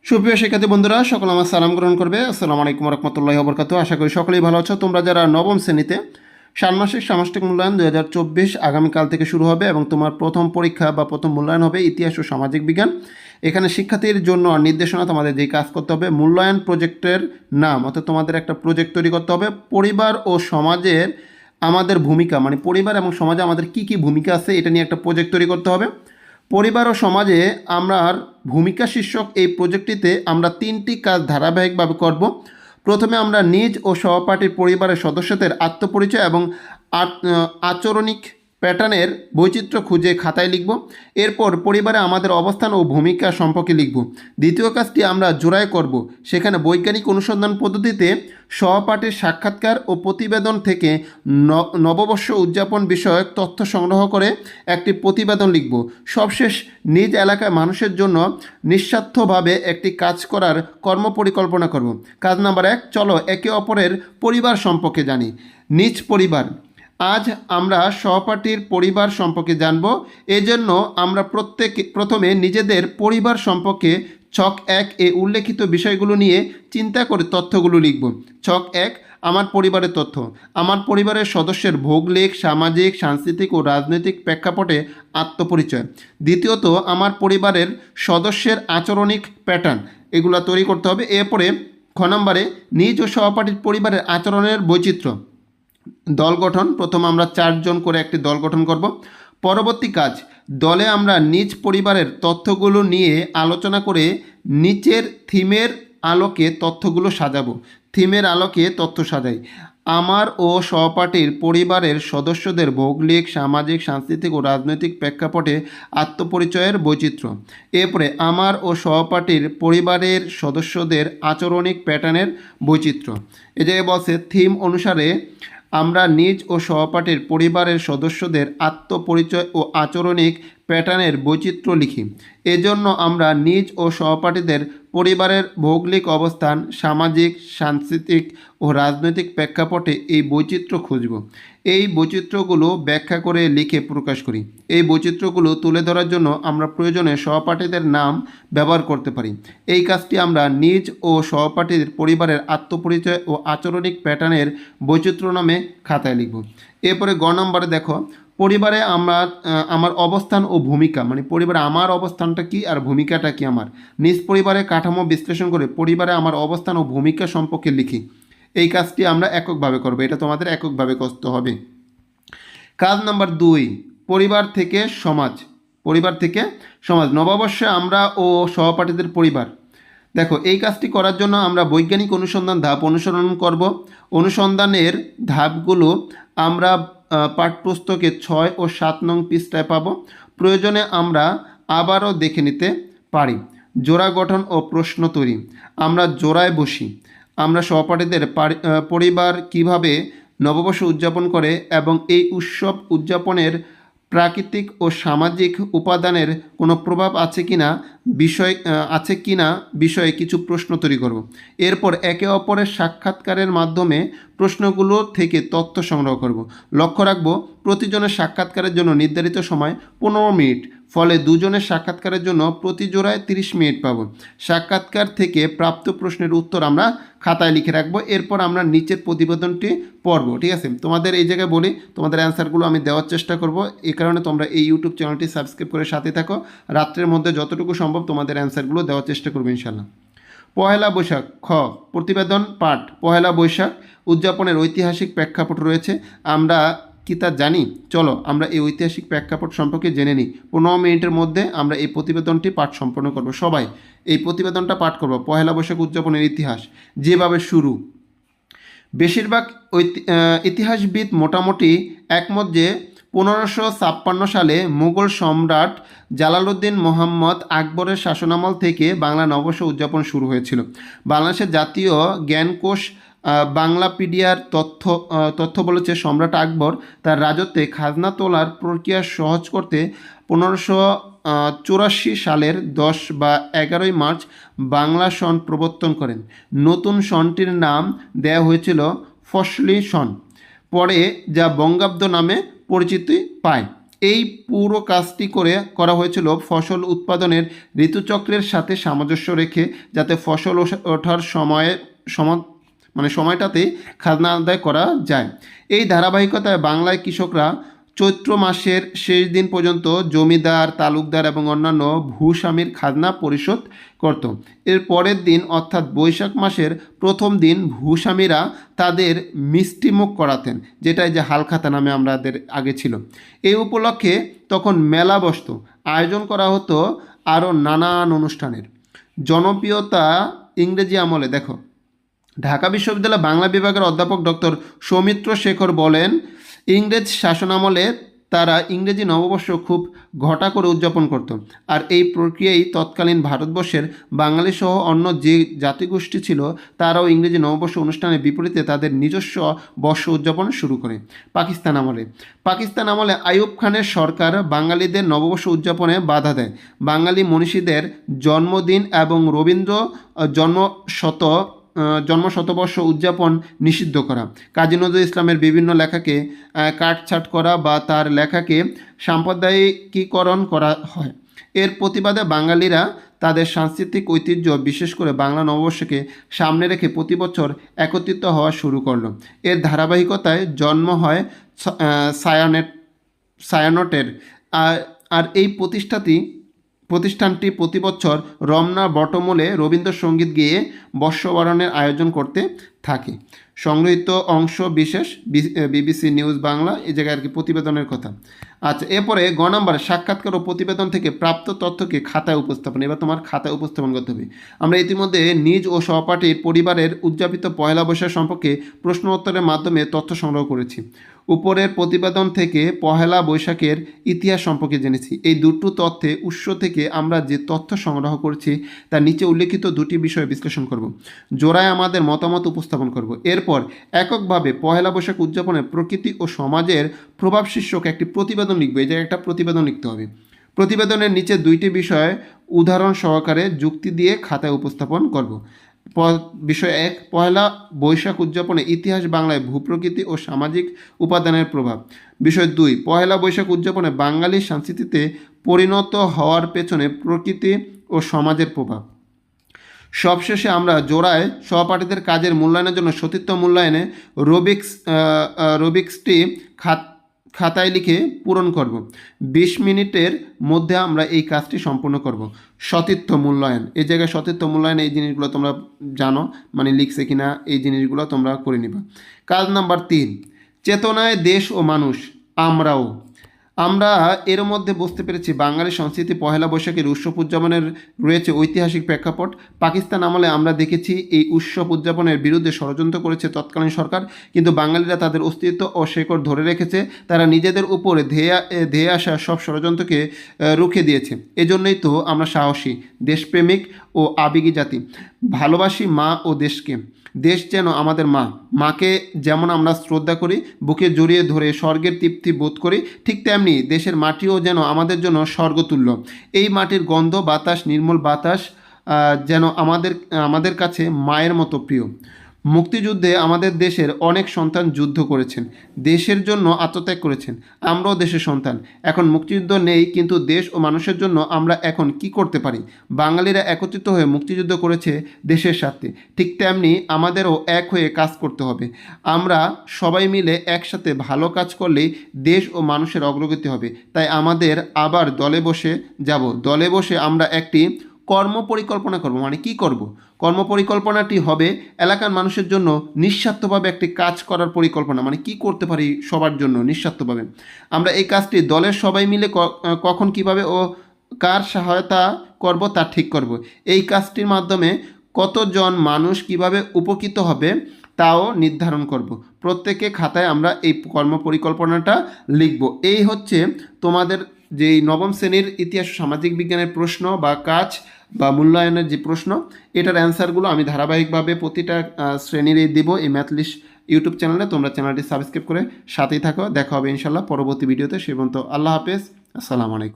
সুপ্রিয় শিক্ষার্থী বন্ধুরা, সকল আমার সালাম গ্রহণ করবে। আসসালামু আলাইকুম রহমতুল্লাহি ওয়া বারাকাতুহু। আশা করি সকলেই ভালো আছো। তোমরা যারা নবম শ্রেণীতে ষান্মাসিক সামষ্টিক মূল্যায়ন 2024 আগামীকাল থেকে শুরু হবে এবং তোমার প্রথম পরীক্ষা বা প্রথম মূল্যায়ন হবে ইতিহাস ও সামাজিক বিজ্ঞান। এখানে শিক্ষার্থীর জন্য নির্দেশনা তোমাদের যেই কাজ করতে হবে, মূল্যায়ন প্রজেক্টের নাম অর্থাৎ তোমাদের একটা প্রজেক্ট তৈরি করতে হবে। পরিবার ও সমাজের আমাদের ভূমিকা, মানে পরিবার এবং সমাজে আমাদের কি কি ভূমিকা আছে এটা নিয়ে একটা প্রজেক্ট তৈরি করতে হবে। পরিবার ও সমাজে আমার ভূমিকা শীর্ষক এই প্রজেক্টটিতে আমরা 3টি কাজ ধারাবাহিকভাবে করব। প্রথমে আমরা নিজ ও সহপাঠীর পরিবারের সদস্যদের আত্মপরিচয় এবং আচরণিক প্যাটার্নের বৈচিত্র্য খুঁজে খাতায় লিখব। এরপর পরিবারে আমাদের অবস্থান ও ভূমিকা সম্পর্কে লিখব। দ্বিতীয় কাজটি আমরা জোড়ায় করব। সেখানে বৈজ্ঞানিক অনুসন্ধান পদ্ধতিতে সহপাঠীর সাক্ষাৎকার ও প্রতিবেদন থেকে নববর্ষ উদযাপন বিষয়ক তথ্য সংগ্রহ করে একটি প্রতিবেদন লিখব। সবশেষ নিজ এলাকায় মানুষের জন্য নিঃস্বার্থভাবে একটি কাজ করার কর্মপরিকল্পনা করব। কাজ নাম্বার 1, চলো একে অপরের পরিবার সম্পর্কে জানি। নিজ পরিবার। আজ আমরা সহপাঠীর পরিবার সম্পর্কে জানব। এজন্য আমরা প্রথমে নিজেদের পরিবার সম্পর্কে ছক 1 এ উল্লেখিত বিষয়গুলো নিয়ে চিন্তা করে তথ্যগুলো লিখব। ছক 1, আমার পরিবারের তথ্য। আমার পরিবারের সদস্যের ভৌগোলিক, সামাজিক, সাংস্কৃতিক ও রাজনৈতিক প্রেক্ষাপটে আত্মপরিচয়। দ্বিতীয়ত, আমার পরিবারের সদস্যের আচরণিক প্যাটার্ন, এগুলো তৈরি করতে হবে। এরপরে খ নম্বরে, নিজ ও সহপাঠীর পরিবারের আচরণের বৈচিত্র্য। দল গঠন। প্রথম আমরা 4 জন করে একটি দল গঠন করব। পরবর্তী কাজ, দলে আমরা নিজ পরিবারের তথ্যগুলো নিয়ে আলোচনা করে নিচের থিমের আলোকে তথ্যগুলো সাজাবো। থিমের আলোকে তথ্য সাজাই। আমার ও সহপাঠীর পরিবারের সদস্যদের ভৌগোলিক, সামাজিক, সাংস্কৃতিক ও রাজনৈতিক প্রেক্ষাপটে আত্মপরিচয়ের বৈচিত্র্য। এরপরে আমার ও সহপাঠীর পরিবারের সদস্যদের আচরণিক প্যাটার্নের বৈচিত্র্য। এ জায়গায় বলছে থিম অনুসারে আমরা নিজ ও সহপাঠীর পরিবারের সদস্যদের আত্মপরিচয় ও আচরণিক প্যাটার্নের বৈচিত্র্য লিখি। এজন্য আমরা নিজ ও সহপাঠীদের পরিবারের ভৌগোলিক অবস্থান, সামাজিক, সাংস্কৃতিক ও রাজনৈতিক প্রেক্ষাপটে এই বৈচিত্র্য খুঁজব। এই বৈচিত্র্যগুলো ব্যাখ্যা করে লিখে প্রকাশ করি। এই বৈচিত্র্যগুলো তুলে ধরার জন্য আমরা প্রয়োজনে সহপাঠীদের নাম ব্যবহার করতে পারি। এই কাজটি আমরা নিজ ও সহপাঠীর পরিবারের আত্মপরিচয় ও আচরণিক প্যাটার্নের বৈচিত্র্য নামে খাতায় লিখব। এরপরে গ নম্বরে দেখো, পরিবারে আমার অবস্থান ও ভূমিকা, মানে পরিবারে আমার অবস্থানটা কি আর ভূমিকাটা কি আমার। নিজ পরিবারের কাঠামো বিশ্লেষণ করে পরিবারে আমার অবস্থান ও ভূমিকা সম্পর্কে লিখি। এই কাজটি আমরা এককভাবে করব, এটা তোমাদের এককভাবে করতে হবে। কাজ নাম্বার 2, পরিবার থেকে সমাজ। পরিবার থেকে সমাজ। নববর্ষে আমরা ও সহপাঠীদের পরিবার। দেখো, এই কাজটি করার জন্য আমরা বৈজ্ঞানিক অনুসন্ধান ধাপ অনুসরণ করব। অনুসন্ধানের ধাপগুলো আমরা পাঠ্যপুস্তকে 6 ও 7 নং পৃষ্ঠায় পাব। প্রয়োজনে আমরা আবারও দেখে নিতে পারি। জোড়া গঠন ও প্রশ্ন তৈরি। আমরা জোড়ায় বসি। আমরা সহপাঠীদের পরিবার কিভাবে নববর্ষ উদযাপন করে এবং এই উৎসব উদযাপনের প্রাকৃতিক ও সামাজিক উপাদানের কোনো প্রভাব আছে কিনা বিষয়ে কিছু প্রশ্ন তৈরি করব। এরপর একে অপরের সাক্ষাৎকারের মাধ্যমে প্রশ্নগুলো থেকে তথ্য সংগ্রহ করব। লক্ষ্য রাখব, প্রতিজনের সাক্ষাৎকারের জন্য নির্ধারিত সময় 15 মিনিট। ফলে দুজনের সাক্ষাৎকারের জন্য প্রতি জোড়ায় 30 মিনিট পাব। সাক্ষাৎকার থেকে প্রাপ্ত প্রশ্নের উত্তর আমরা খাতায় লিখে রাখবো। এরপর আমরা নিচের প্রতিবেদনটি পড়ব। ঠিক আছে, তোমাদের এই জায়গায় বলি, তোমাদের অ্যান্সারগুলো আমি দেওয়ার চেষ্টা করব। এই কারণে তোমরা এই ইউটিউব চ্যানেলটি সাবস্ক্রাইব করে সাথে থাকো। রাত্রের মধ্যে যতটুকু সম্ভব তোমাদের অ্যান্সারগুলো দেওয়ার চেষ্টা করবো ইনশাল্লাহ। পহেলা বৈশাখ। খ, প্রতিবেদন পাঠ। পহেলা বৈশাখ উদযাপনের ঐতিহাসিক প্রেক্ষাপট রয়েছে। আমরা কি তা জানি? চলো আমরা এই ঐতিহাসিক প্রেক্ষাপট সম্পর্কে জেনে নিই। 15 মিনিটের মধ্যে আমরা এই প্রতিবেদনটি পাঠ সম্পন্ন করব। সবাই এই প্রতিবেদনটা পাঠ করব। পহেলা বৈশাখ উদযাপনের ইতিহাস যেভাবে শুরু। বেশিরভাগ ইতিহাসবিদ মোটামুটি একমত যে 1556 সালে মুঘল সম্রাট জালালউদ্দিন মোহাম্মদ আকবরের শাসনামল থেকে বাংলা নববর্ষ উদযাপন শুরু হয়েছিল। বাংলাদেশের জাতীয় জ্ঞানকোষ বাংলাপিডিয়ার তথ্য বলেছে, সম্রাট আকবর তার রাজত্বে খাজনা তোলার প্রক্রিয়া সহজ করতে 1584 সালের 10 বা 11 মার্চ বাংলা সন প্রবর্তন করেন। নতুন সনটির নাম দেওয়া হয়েছিল ফসলি সন, পরে যা বঙ্গাব্দ নামে পরিচিতি পায়। এই পুরো কাজটি করা হয়েছিল ফসল উৎপাদনের ঋতুচক্রের সাথে সামঞ্জস্য রেখে, যাতে ফসল ওঠার সময়টাতে খাজনা আদায় করা যায়। এই ধারাবাহিকতায় বাংলায় কৃষকরা চৈত্র মাসের শেষ দিন পর্যন্ত জমিদার, তালুকদার এবং অন্যান্য ভূস্বামীর খাজনা পরিশোধ করত। এর পরের দিন অর্থাৎ বৈশাখ মাসের প্রথম দিন ভূস্বামীরা তাদের মিষ্টিমুখ করাতেন, যেটা যে হালখাতা নামে আমাদের আগে ছিল। এই উপলক্ষে তখন মেলা বসত, আয়োজন করা হতো আরও নানান অনুষ্ঠানের। জনপ্রিয়তা ইংরেজি আমলে দেখো, ঢাকা বিশ্ববিদ্যালয় বাংলা বিভাগের অধ্যাপক ডক্টর সৌমিত্র শেখর বলেন, ইংরেজ শাসনামলে তারা ইংরেজি নববর্ষ খুব ঘটা করে উদযাপন করত। আর এই প্রক্রিয়ায় তৎকালীন ভারতবর্ষের বাঙালি সহ অন্য যে জাতিগোষ্ঠী ছিল তারাও ইংরেজি নববর্ষ অনুষ্ঠানের বিপরীতে তাদের নিজস্ব বর্ষ উদযাপন শুরু করে। পাকিস্তান আমলে আইয়ুব খানের সরকার বাঙালিদের নববর্ষ উদযাপনে বাধা দেয়। বাঙালি মনীষীদের জন্মদিন এবং রবীন্দ্র জন্মশতবর্ষ উদযাপন নিষিদ্ধ করা, কাজী নজরুল ইসলামের বিভিন্ন লেখাকে কাটছাঁট করা বা তার লেখাকে সাম্প্রদায়িকীকরণ করা হয়। এর প্রতিবাদে বাঙালিরা তাদের সাংস্কৃতিক ঐতিহ্য, বিশেষ করে বাংলা নববর্ষকে সামনে রেখে প্রতি বছর একত্রিত হওয়া শুরু করলো। এর ধারাবাহিকতায় জন্ম হয় ছায়ানটের। আর এই প্রতিষ্ঠানটি প্রতি বছর রমনা বটমূলে রবীন্দ্রসঙ্গীত গেয়ে বর্ষবরণের আয়োজন করতে থাকে। সংগৃহীত অংশ বিশেষ বিবিসি নিউজ বাংলা, এই জায়গায় আর কি প্রতিবেদনের কথা। আচ্ছা, এরপরে গ নম্বর, সাক্ষাৎকার ও প্রতিবেদন থেকে প্রাপ্ত তথ্যকে খাতায় উপস্থাপন। এবার তোমার খাতায় উপস্থাপন করতে হবে। আমরা ইতিমধ্যে নিজ ও সহপাঠীর পরিবারের উদযাপিত পয়লা বৈশাখ সম্পর্কে প্রশ্ন উত্তরের মাধ্যমে তথ্য সংগ্রহ করেছি। উপরের প্রতিবেদন থেকে পহেলা বৈশাখের ইতিহাস সম্পর্কে জেনেছি। এই দুটো তথ্যে উৎস থেকে আমরা যে তথ্য সংগ্রহ করছি তার নিচে উল্লেখিত দুটি বিষয় বিশ্লেষণ করব, জোড়ায় আমাদের মতামত উপস্থাপন করব। এরপর এককভাবে পহেলা বৈশাখ উদযাপনের প্রকৃতি ও সমাজের প্রভাব শীর্ষক একটি প্রতিবেদন লিখব। এই জায়গায় একটা প্রতিবেদন লিখতে হবে। প্রতিবেদনের নিচে দুইটি বিষয় উদাহরণ সহকারে যুক্তি দিয়ে খাতায় উপস্থাপন করব। বিষয় 1, পহেলা বৈশাখ উদযাপনে ইতিহাস, বাংলায় ভূপ্রকৃতি ও সামাজিক উপাদানের প্রভাব। বিষয় 2, পহেলা বৈশাখ উদযাপনে বাঙালি সংস্কৃতিতে পরিণত হওয়ার পেছনে প্রকৃতি ও সমাজের প্রভাব। সবশেষে আমরা জোড়ায় সহপাঠীদের কাজের মূল্যায়নের জন্য সতীত্ব মূল্যায়নে রুবিক্সটি খাতায় লিখে পূরণ করব। 20 মিনিটের মধ্যে আমরা এই কাজটি সম্পূর্ণ করব। সতীত্ব মূল্যায়ন, এই জায়গায় সতীত্ব মূল্যায়ন, এই জিনিসগুলো তোমরা জানো, মানে লিখছে কিনা এই জিনিসগুলো তোমরা করে নিবা। কাজ নাম্বার 3, চেতনায় দেশ ও মানুষ। আমরা এর মধ্যে বুঝতে পেরেছি বাঙালি সংস্কৃতি পহেলা বৈশাখের উৎসব উদযাপনের রয়েছে ঐতিহাসিক প্রেক্ষাপট। পাকিস্তান আমলে আমরা দেখেছি এই উৎসব উদযাপনের বিরুদ্ধে ষড়যন্ত্র করেছে তৎকালীন সরকার, কিন্তু বাঙালিরা তাদের অস্তিত্ব ও শেকড় ধরে রেখেছে। তারা নিজেদের উপরে ধেয়ে আসা সব ষড়যন্ত্রকে রুখে দিয়েছে। এজন্যই তো আমরা সাহসী, দেশপ্রেমিক ও আবেগী জাতি। ভালোবাসি মা ও দেশকে। দেশ যেন আমাদের মাকে যেমন আমরা শ্রদ্ধা করি, বুকে জড়িয়ে ধরে স্বর্গের তৃপ্তি বোধ করি, ঠিক তেমনি দেশের মাটিও যেন আমাদের জন্য স্বর্গতুল্য। এই মাটির গন্ধ, বাতাস, নির্মল বাতাস যেন আমাদের কাছে মায়ের মতো প্রিয়। মুক্তিযুদ্ধে আমাদের দেশের অনেক সন্তান যুদ্ধ করেছেন, দেশের জন্য আত্মত্যাগ করেছেন। আমরাও দেশের সন্তান। এখন মুক্তিযুদ্ধ নেই, কিন্তু দেশ ও মানুষের জন্য আমরা এখন কি করতে পারি? বাঙালিরা একত্রিত হয়ে মুক্তিযুদ্ধ করেছে দেশের স্বার্থে, ঠিক তেমনি আমাদেরও এক হয়ে কাজ করতে হবে। আমরা সবাই মিলে একসাথে ভালো কাজ করলেই দেশ ও মানুষের অগ্রগতি হবে। তাই আমাদের আবার দলে বসে আমরা একটি কর্ম পরিকল্পনা করব। মানে কি করব? কর্মপরিকল্পনাটি হবে এলাকার মানুষের জন্য নিঃস্বার্থভাবে একটি কাজ করার পরিকল্পনা। মানে কি করতে পারি সবার জন্য নিঃস্বার্থভাবে। আমরা এই কাজটি দলের সবাই মিলে কখন, কিভাবে ও কার সহায়তা করব তা ঠিক করব। এই কাজটির মাধ্যমে কতজন মানুষ কিভাবে উপকৃত হবে তাও নির্ধারণ করব। প্রত্যেকে খাতায় আমরা এই কর্মপরিকল্পনাটা লিখব। এই হচ্ছে তোমাদের যেই নবম শ্রেণীর ইতিহাস সামাজিক বিজ্ঞানের প্রশ্ন বা কাজ বা মূল্যায়নের যে প্রশ্ন, এটার অ্যান্সারগুলো আমি ধারাবাহিকভাবে প্রতিটা শ্রেণীর দেব এই ম্যাথলিস্ট ইউটিউব চ্যানেলে। তোমরা চ্যানেলটি সাবস্ক্রাইব করে সাথেই থাকো। দেখা হবে ইনশাল্লাহ পরবর্তী ভিডিওতে। সে পর্যন্ত আল্লাহ হাফেজ, আসসালামু আলাইকুম।